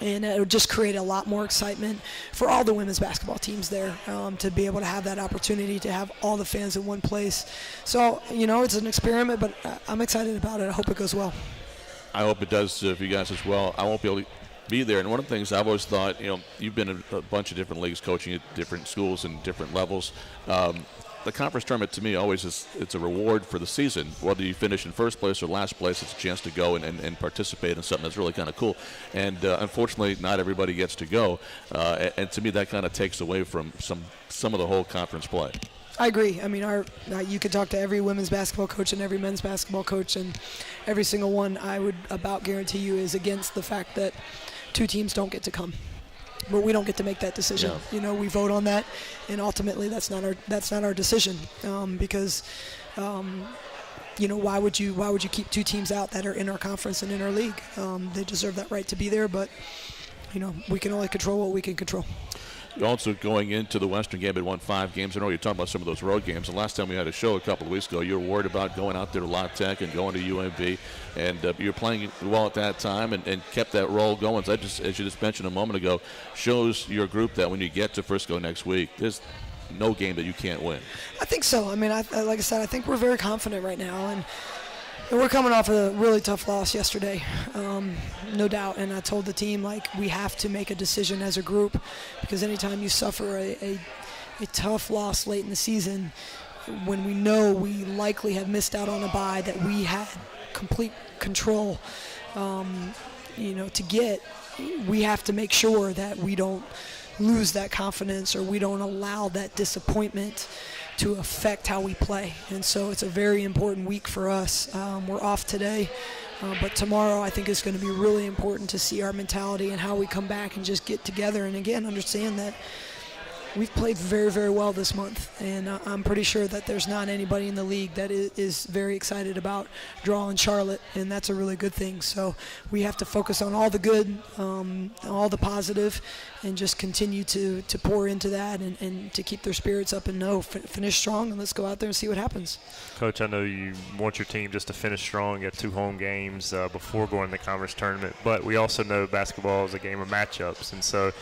And it would just create a lot more excitement for all the women's basketball teams there, to be able to have that opportunity to have all the fans in one place. So, it's an experiment, but I'm excited about it. I hope it goes well. I hope it does for you guys as well. I won't be able to be there. And one of the things I've always thought, you've been in a bunch of different leagues, coaching at different schools and different levels. The conference tournament to me always it's a reward for the season. Whether you finish in first place or last place, it's a chance to go and participate in something that's really kind of cool. And unfortunately, not everybody gets to go. And to me, that kind of takes away from some of the whole conference play. I agree. I mean, you could talk to every women's basketball coach and every men's basketball coach, and every single one, I would about guarantee you, is against the fact that two teams don't get to come. But we don't get to make that decision. Yeah. We vote on that, and ultimately that's not our decision, because why would you keep two teams out that are in our conference and in our league? They deserve that right to be there, but we can only control what we can control. Also, going into the Western game, it won 5 games. I know you're talking about some of those road games. The last time we had a show a couple of weeks ago, you were worried about going out there to La Tech and going to UAB, and you were playing well at that time and kept that roll going. So as you just mentioned a moment ago, shows your group that when you get to Frisco next week, there's no game that you can't win. I think so. I mean, like I said, I think we're very confident right now, and we're coming off a really tough loss yesterday, no doubt. And I told the team, we have to make a decision as a group, because anytime you suffer a tough loss late in the season, when we know we likely have missed out on a bye that we had complete control, to get, we have to make sure that we don't lose that confidence, or we don't allow that disappointment to affect how we play. And so it's a very important week for us. We're off today, but tomorrow I think it's going to be really important to see our mentality and how we come back and just get together, and again understand that we've played very, very well this month, and I'm pretty sure that there's not anybody in the league that is very excited about drawing Charlotte, and that's a really good thing. So we have to focus on all the good, all the positive, and just continue to pour into that and to keep their spirits up and finish strong, and let's go out there and see what happens. Coach, I know you want your team just to finish strong, get 2 home games before going to the conference tournament, but we also know basketball is a game of matchups, and so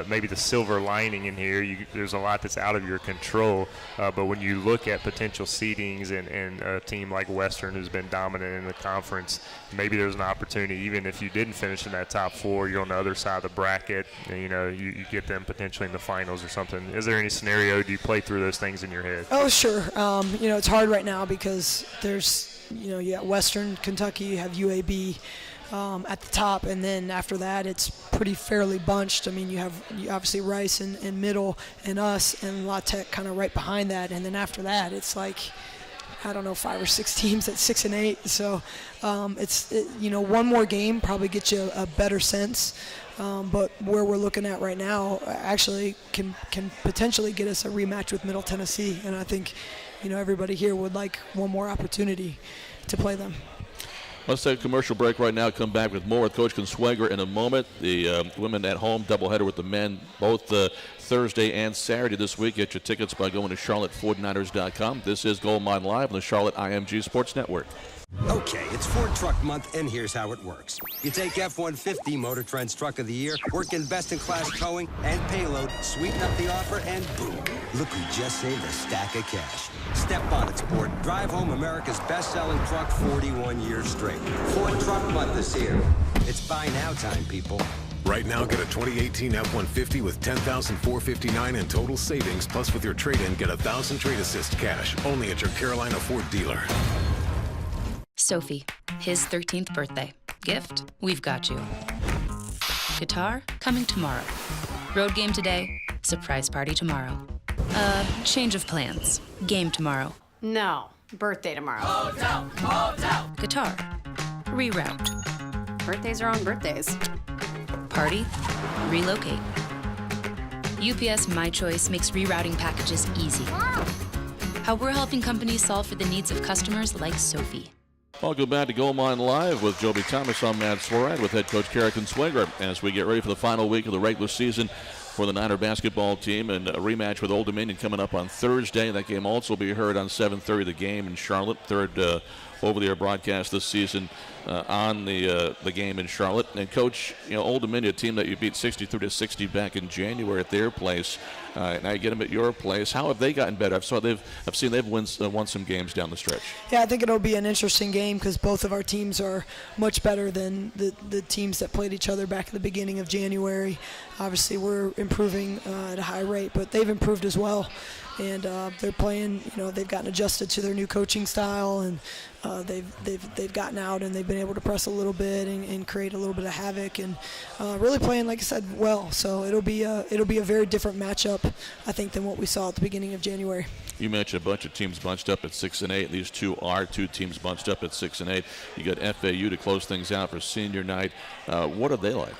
maybe the silver lining in here, there's a lot that's out of your control, but when you look at potential seedings and a team like Western who's been dominant in the conference, maybe there's an opportunity, even if you didn't finish in that top 4, you're on the other side of the bracket, and, you get them potentially in the finals or something. Is there any scenario, do you play through those things in your head? Oh, sure. It's hard right now because there's, you got Western Kentucky, you have UAB, at the top, and then after that it's pretty fairly bunched. I mean, you obviously Rice in middle, and us and La Tech kind of right behind that, and then after that it's 5 or 6 teams at 6 and 8. So one more game probably gets you a better sense, but where we're looking at right now actually can potentially get us a rematch with Middle Tennessee, and I think everybody here would like one more opportunity to play them. Let's take a commercial break right now. Come back with more with Coach Consuegra in a moment. The women at home doubleheader with the men both Thursday and Saturday this week. Get your tickets by going to charlotte49ers.com. This is Gold Mine Live on the Charlotte IMG Sports Network. Okay, it's Ford Truck Month, and here's how it works. You take F-150 Motor Trend's Truck of the Year, work in best-in-class towing and payload, sweeten up the offer, and boom, look who just saved a stack of cash. Step on it, sport. Drive home America's best-selling truck 41 years straight. Ford Truck Month is here. It's buy now time, people. Right now, get a 2018 F-150 with $10,459 in total savings. Plus, with your trade-in, get 1,000 trade assist cash. Only at your Carolina Ford dealer. Sophie, his 13th birthday. Gift, we've got you. Guitar, coming tomorrow. Road game today, surprise party tomorrow. Change of plans. Game tomorrow. No, birthday tomorrow. Guitar, reroute. Birthdays are on birthdays. Party, relocate. UPS My Choice makes rerouting packages easy. How we're helping companies solve for the needs of customers like Sophie. Welcome back to Gold Mine Live with Jobey Thomas. I'm Matt Swarad with head coach Cara Consuegra as we get ready for the final week of the regular season for the Niner basketball team, and a rematch with Old Dominion coming up on Thursday. That game also will be heard on 7:30. The game in Charlotte, third over-the-air broadcast this season on the game in Charlotte. And coach, Old Dominion, a team that you beat 63-60 back in January at their place. Now you get them at your place. How have they gotten better? I've seen they've won some games down the stretch. Yeah, I think it'll be an interesting game because both of our teams are much better than the teams that played each other back at the beginning of January. Obviously, we're improving at a high rate, but they've improved as well. And they're playing, they've gotten adjusted to their new coaching style, and they've gotten out and they've been able to press a little bit and create a little bit of havoc, and really playing, like I said, well. So it'll be a very different matchup, I think, than what we saw at the beginning of January. You mentioned a bunch of teams bunched up at 6-8. These two are two teams bunched up at 6-8. You got FAU to close things out for senior night. What are they like?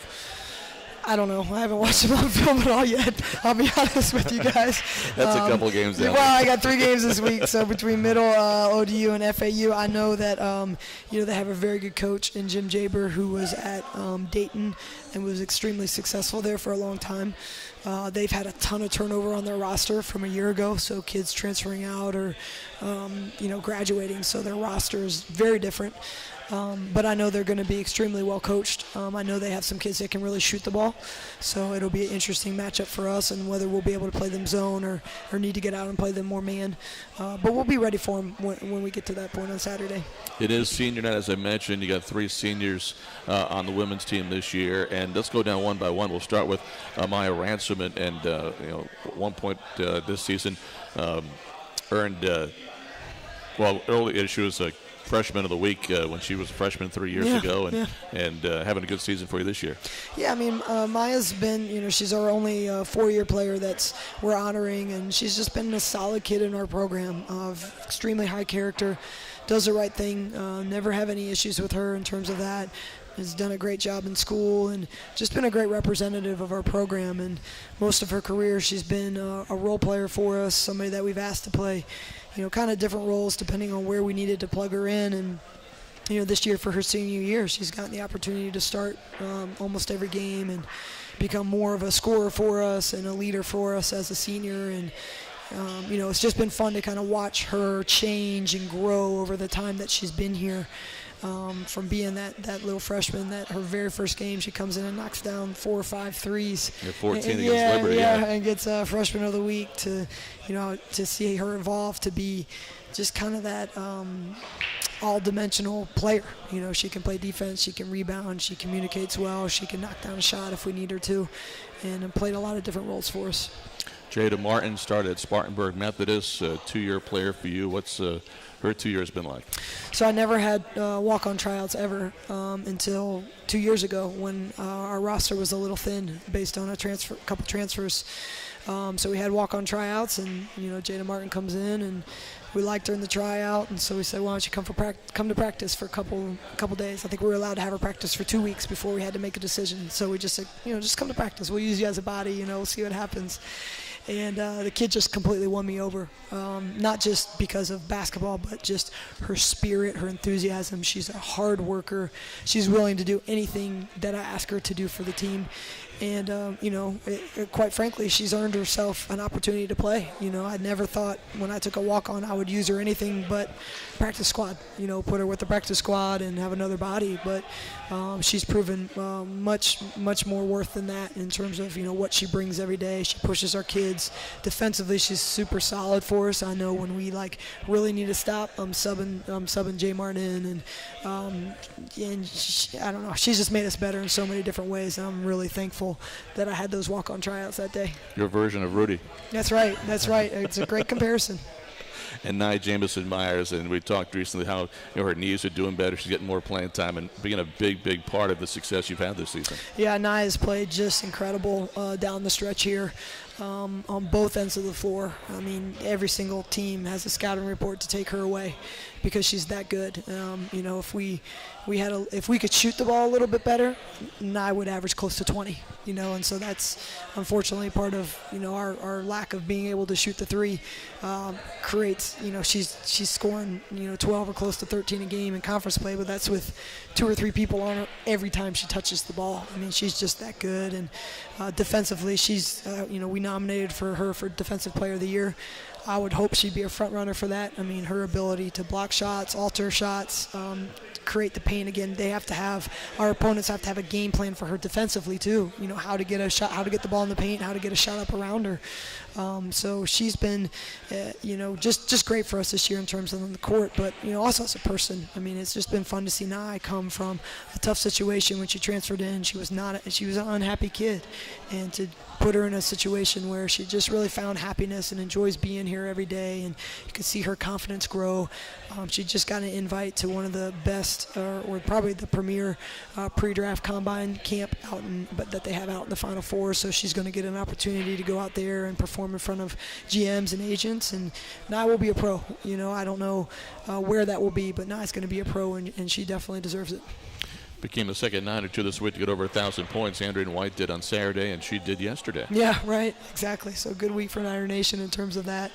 I don't know. I haven't watched them on film at all yet. I'll be honest with you guys. That's a couple games down. Well, I got 3 games this week. So between Middle, ODU, and FAU, I know that they have a very good coach in Jim Jobey, who was at Dayton and was extremely successful there for a long time. They've had a ton of turnover on their roster from a year ago, so kids transferring out or graduating. So their roster is very different. But I know they're going to be extremely well coached. I know they have some kids that can really shoot the ball. So it'll be an interesting matchup for us, and whether we'll be able to play them zone or need to get out and play them more man. But we'll be ready for them when we get to that point on Saturday. It is senior night, as I mentioned. You got 3 seniors on the women's team this year. And let's go down one by one. We'll start with Maya Ransom, and 1 point this season earned, early she was a freshman of the week when she was a freshman 3 years ago, and having a good season for you this year. Yeah, I mean, Maya's been, she's our only 4-year player that's we're honoring, and she's just been a solid kid in our program of extremely high character, does the right thing, never have any issues with her in terms of that. Has done a great job in school and just been a great representative of our program. And most of her career, she's been a role player for us, somebody that we've asked to play, kind of different roles depending on where we needed to plug her in. And, this year for her senior year, she's gotten the opportunity to start almost every game and become more of a scorer for us and a leader for us as a senior. And, it's just been fun to kind of watch her change and grow over the time that she's been here. From being that little freshman, that her very first game, she comes in and knocks down 4 or 5 threes. 14 against Liberty. And gets freshman of the week to see her evolve to be just kind of that all-dimensional player. She can play defense, she can rebound, she communicates well, she can knock down a shot if we need her to, and played a lot of different roles for us. Jada Martin started at Spartanburg Methodist, a 2-year player for you. What's her 2 years been like? So I never had walk-on tryouts ever until 2 years ago when our roster was a little thin based on a couple transfers. So we had walk-on tryouts, and Jada Martin comes in, and we liked her in the tryout, and so we said, why don't you come to practice for a couple days. I think we were allowed to have her practice for 2 weeks before we had to make a decision. So we just said, just come to practice. We'll use you as a body. We'll see what happens. And the kid just completely won me over, not just because of basketball, but just her spirit, her enthusiasm. She's a hard worker. She's willing to do anything that I ask her to do for the team. And, quite frankly, she's earned herself an opportunity to play. I never thought when I took a walk-on I would use her anything but practice squad, put her with the practice squad and have another body. But she's proven much more worth than that in terms of, what she brings every day. She pushes our kids. Defensively, she's super solid for us. I know when we, really need to stop, I'm subbing J. Martin and she, I don't know. She's just made us better in so many different ways, and I'm really thankful that I had those walk-on tryouts that day. Your version of Rudy. That's right. It's a great comparison. And Nia Jamison-Myers, and we talked recently how her knees are doing better. She's getting more playing time and being a big part of the success you've had this season. Yeah, Nia's played just incredible down the stretch here. On both ends of the floor. I mean, every single team has a scouting report to take her away because she's that good. If we could shoot the ball a little bit better, Nia would average close to 20. And so that's unfortunately part of our lack of being able to shoot the three. Creates she's scoring 12 or close to 13 a game in conference play, but that's with 2 or 3 people on her every time she touches the ball. I mean, she's just that good. And defensively, she's we nominated for her for Defensive Player of the Year. I would hope she'd be a front runner for that. I mean, her ability to block shots, alter shots, create the paint. Again, our opponents have to have a game plan for her defensively too. How to get a shot, how to get the ball in the paint, how to get a shot up around her. So she's been, just great for us this year in terms of on the court, but also as a person. I mean, it's just been fun to see Nia come from a tough situation when she transferred in. She was an unhappy kid, and to put her in a situation where she just really found happiness and enjoys being here every day, and you can see her confidence grow. She just got an invite to one of the best, or probably the premier pre-draft combine camp that they have out in the Final Four. So she's going to get an opportunity to go out there and perform in front of GMs and agents. And Nia will be a pro. I don't know where that will be, but Nia's going to be a pro, and she definitely deserves it. Became the second Niner to this week to get over 1,000 points. Andrea White did on Saturday, and she did yesterday. Yeah, right, exactly. So good week for Niner Nation in terms of that.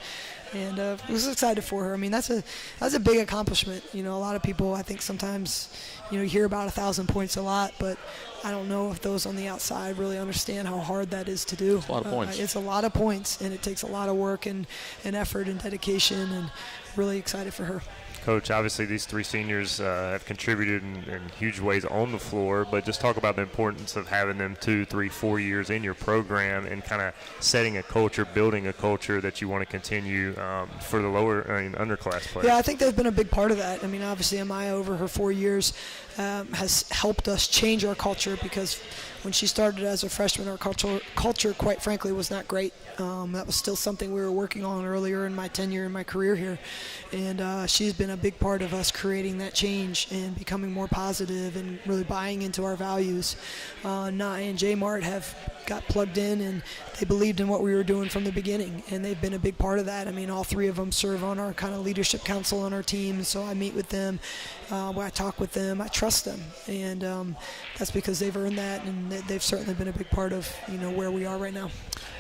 And I was excited for her. I mean, that's a big accomplishment. A lot of people, I think sometimes, you hear about 1,000 points a lot, but I don't know if those on the outside really understand how hard that is to do. It's a lot of points. It's a lot of points, and it takes a lot of work and effort and dedication, and really excited for her. Coach, obviously these 3 seniors have contributed in huge ways on the floor, but just talk about the importance of having them 2, 3, 4 years in your program and kind of setting a culture, building a culture that you want to continue for the underclass players. Yeah, I think they've been a big part of that. I mean, obviously Amaya over her 4 years has helped us change our culture, because when she started as a freshman, our culture, quite frankly, was not great. That was still something we were working on earlier in my tenure in my career here. And she's been a big part of us creating that change and becoming more positive and really buying into our values. Nia and J. Mart have got plugged in, and they believed in what we were doing from the beginning, and they've been a big part of that. I mean, all 3 of them serve on our kind of leadership council on our team, so I meet with them, I talk with them, I trust them, and that's because they've earned that, and they've certainly been a big part of where we are right now.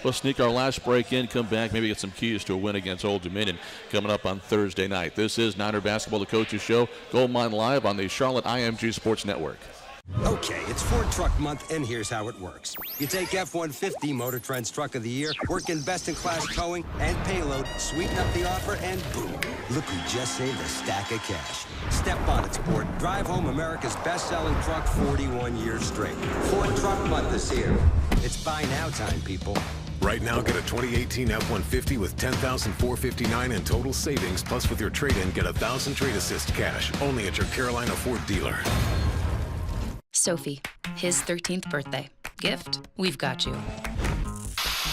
We'll sneak our last break in, come back, maybe get some keys to a win against Old Dominion coming up on Thursday night. This is Niner Basketball, the Coaches Show, Goldmine Live on the Charlotte IMG Sports Network. Okay, it's Ford Truck Month, and here's how it works. You take F-150, Motor Trend's Truck of the Year, work in best-in-class towing and payload, sweeten up the offer, and boom, look who just saved a stack of cash. Step on it, sport. Drive home America's best-selling truck 41 years straight. Ford Truck Month is here. It's buy now time, people. Right now, get a 2018 F-150 with $10,459 in total savings, plus with your trade-in, get 1,000 trade assist cash, only at your Carolina Ford dealer. Sophie, his 13th birthday. Gift, we've got you.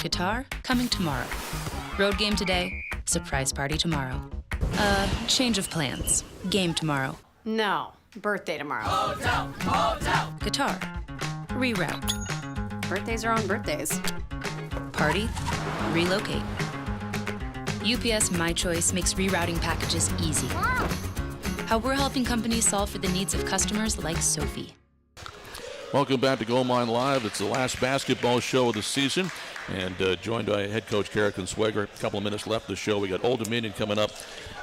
Guitar, coming tomorrow. Road game today, surprise party tomorrow. Change of plans. Game tomorrow. No, birthday tomorrow. Hotel. Guitar, reroute. Birthdays are on birthdays. Party, relocate. UPS My Choice makes rerouting packages easy. How we're helping companies solve for the needs of customers like Sophie. Welcome back to Goldmine Live. It's the last basketball show of the season, and joined by head coach Cara Consuegra. A couple of minutes left of the show. We got Old Dominion coming up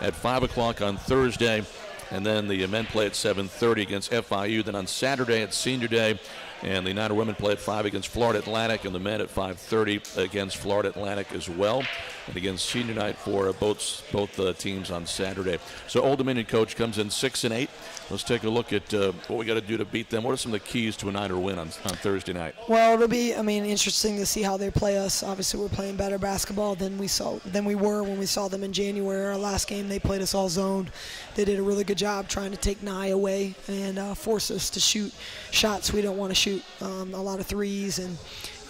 at 5 o'clock on Thursday. And then the men play at 7:30 against FIU. Then on Saturday, it's Senior Day. And the Niner women play at 5 against Florida Atlantic, and the men at 5:30 against Florida Atlantic as well. And again, senior night for both teams on Saturday. So Old Dominion coach comes in 6-8. Let's take a look at what we got to do to beat them. What are some of the keys to a Niner win on Thursday night? Well, it'll be, interesting to see how they play us. Obviously, we're playing better basketball than we were when we saw them in January. Our last game, they played us all zoned. They did a really good job trying to take Nye away and force us to shoot shots we don't want to shoot. A lot of threes, and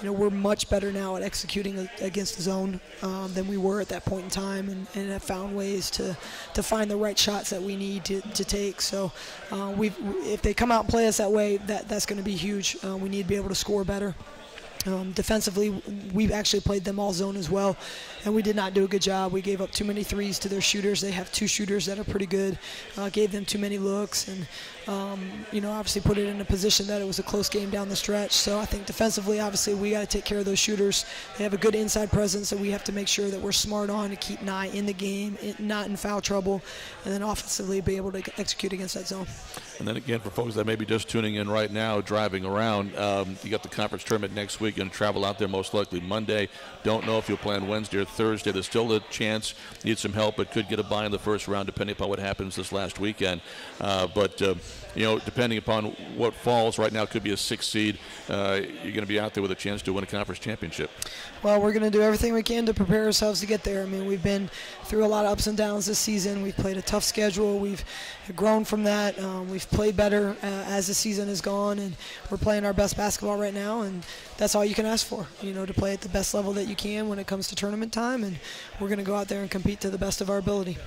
we're much better now at executing against the zone than we were at that point in time, and have found ways to find the right shots that we need to take. So if they come out and play us that way, that's going to be huge. We need to be able to score better. Defensively, we've actually played them all zone as well, and we did not do a good job. We gave up too many threes to their shooters. They have 2 shooters that are pretty good. Gave them too many looks, and obviously put it in a position that it was a close game down the stretch. So I think defensively, obviously, we got to take care of those shooters. They have a good inside presence, and we have to make sure that we're smart on to keep Nye in the game, not in foul trouble, and then offensively be able to execute against that zone. And then again, for folks that may be just tuning in right now, driving around, you got the conference tournament next week. Going to travel out there most likely Monday. Don't know if you'll play on Wednesday or Thursday. There's still a chance. Need some help, but could get a bye in the first round depending upon what happens this last weekend. But depending upon what falls, right now it could be a 6 seed. You're going to be out there with a chance to win a conference championship. Well, we're going to do everything we can to prepare ourselves to get there. We've been through a lot of ups and downs this season. We've played a tough schedule. We've grown from that. We've played better as the season has gone, and we're playing our best basketball right now, and that's all you can ask for, to play at the best level that you can when it comes to tournament time, and we're going to go out there and compete to the best of our ability.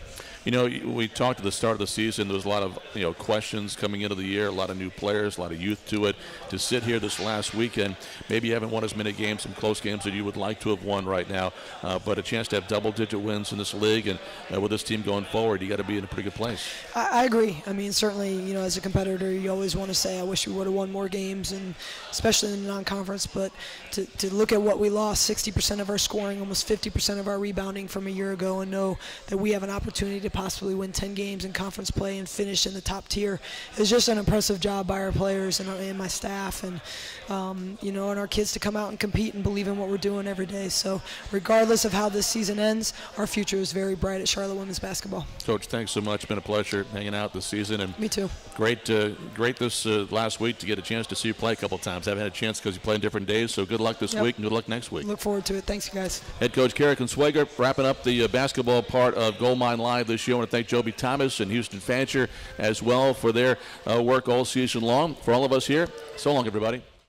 We talked at the start of the season. There was a lot of questions coming into the year, a lot of new players, a lot of youth to it. To sit here this last weekend, maybe you haven't won as many games, some close games that you would like to have won right now, but a chance to have double-digit wins in this league, and with this team going forward, you got to be in a pretty good place. I agree. Certainly, as a competitor, you always want to say, I wish we would have won more games, and especially in the non-conference. But to look at what we lost, 60% of our scoring, almost 50% of our rebounding from a year ago, and know that we have an opportunity to possibly win 10 games in conference play and finish in the top tier is just an impressive job by our players and my staff, and and our kids to come out and compete and believe in what we're doing every day. So regardless of how this season ends, our future is very bright at Charlotte women's basketball. Coach, thanks so much. It's been a pleasure hanging out this season. And me too. Great this last week to get a chance to see you play a couple times. I haven't had a chance because you play on different days, so good luck this week and good luck next week. Look forward to it. Thanks, you guys. Head coach Cara Consuegra wrapping up the basketball part of Gold Mine Live this year. I want to thank Jobey Thomas and Houston Fancher as well for their work all season long. For all of us here, so long, everybody.